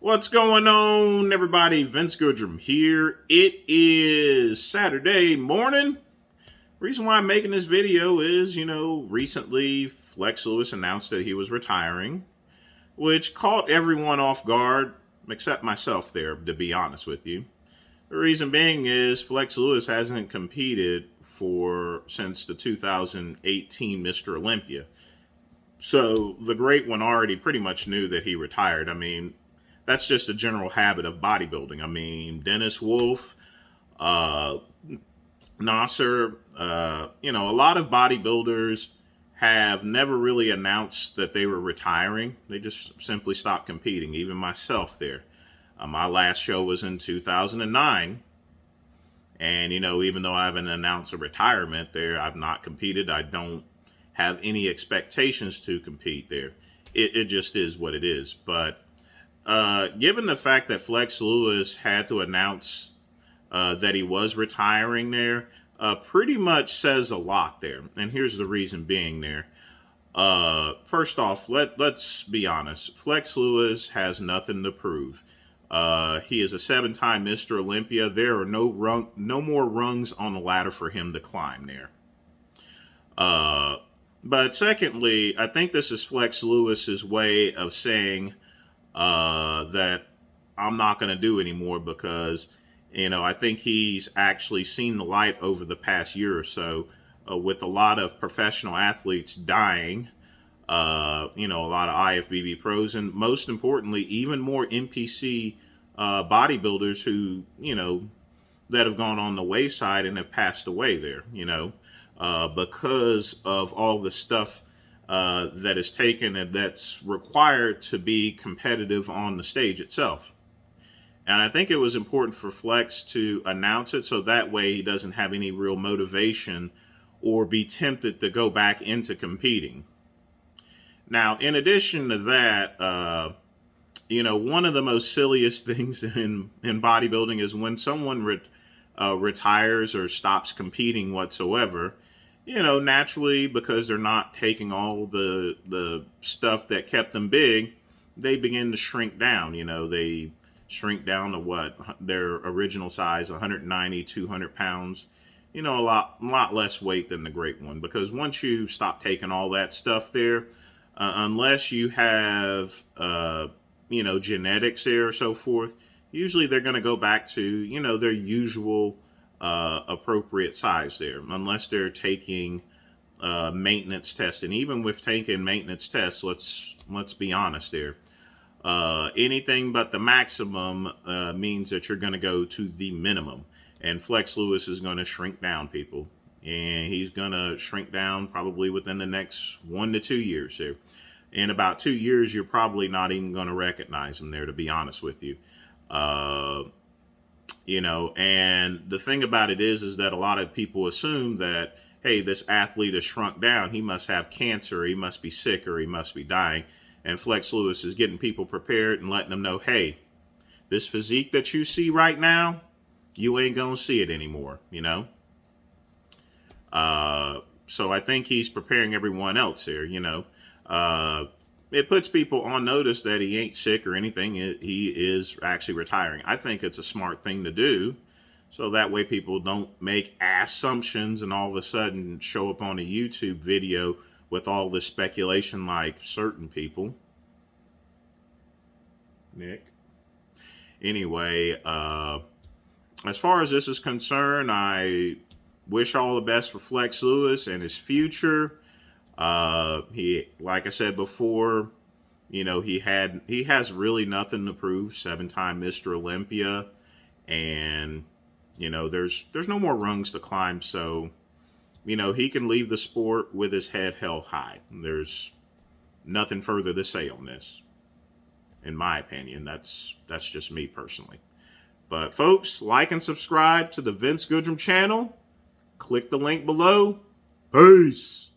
What's going on, everybody? Vince Goodrum here. It is Saturday morning. Reason why I'm making this video is, recently Flex Lewis announced that he was retiring, which caught everyone off guard, except myself there, to be honest with you. The reason being is Flex Lewis hasn't competed since the 2018 Mr. Olympia. So the great one already pretty much knew that he retired. I mean, that's just a general habit of bodybuilding. I mean, Dennis Wolf, uh, Nasser, a lot of bodybuilders have never really announced that they were retiring. They just simply stopped competing. Even myself there. My last show was in 2009. And, even though I haven't announced a retirement there, I've not competed. I don't have any expectations to compete there. It just is what it is. But given the fact that Flex Lewis had to announce that he was retiring there, pretty much says a lot there. And here's the reason being there. First off, let's be honest. Flex Lewis has nothing to prove. He is a 7-time Mr. Olympia. There are no more rungs on the ladder for him to climb there. But secondly, I think this is Flex Lewis's way of saying that I'm not going to do anymore because, I think he's actually seen the light over the past year or so with a lot of professional athletes dying, a lot of IFBB pros, and most importantly, even more NPC bodybuilders who, that have gone on the wayside and have passed away there, because of all the stuff that is taken and that's required to be competitive on the stage itself. And I think it was important for Flex to announce it so that way he doesn't have any real motivation or be tempted to go back into competing. Now, in addition to that, one of the most silliest things in bodybuilding is when someone retires or stops competing whatsoever. Naturally, because they're not taking all the stuff that kept them big, they begin to shrink down. They shrink down to their original size, 190, 200 pounds. A lot less weight than the great one. Because once you stop taking all that stuff there, unless you have, genetics there or so forth, usually they're going to go back to, their usual appropriate size there, unless they're taking maintenance tests. And even with taking maintenance tests, let's be honest there. Anything but the maximum means that you're going to go to the minimum. And Flex Lewis is going to shrink down, people. And he's going to shrink down probably within the next 1 to 2 years there. In about 2 years, you're probably not even going to recognize him there, to be honest with you. And the thing about it is that a lot of people assume that, hey, this athlete has shrunk down. He must have cancer, he must be sick, or he must be dying. And Flex Lewis is getting people prepared and letting them know, hey, this physique that you see right now, you ain't going to see it anymore, So I think he's preparing everyone else here, It puts people on notice that he ain't sick or anything. He is actually retiring. I think it's a smart thing to do. So that way people don't make assumptions and all of a sudden show up on a YouTube video with all this speculation like certain people. Nick. Anyway, as far as this is concerned, I wish all the best for Flex Lewis and his future. He, like I said before, he has really nothing to prove. 7-time Mr. Olympia, and there's no more rungs to climb. So, he can leave the sport with his head held high. There's nothing further to say on this, in my opinion. That's just me personally. But folks, like and subscribe to the Vince Goodrum channel. Click the link below. Peace.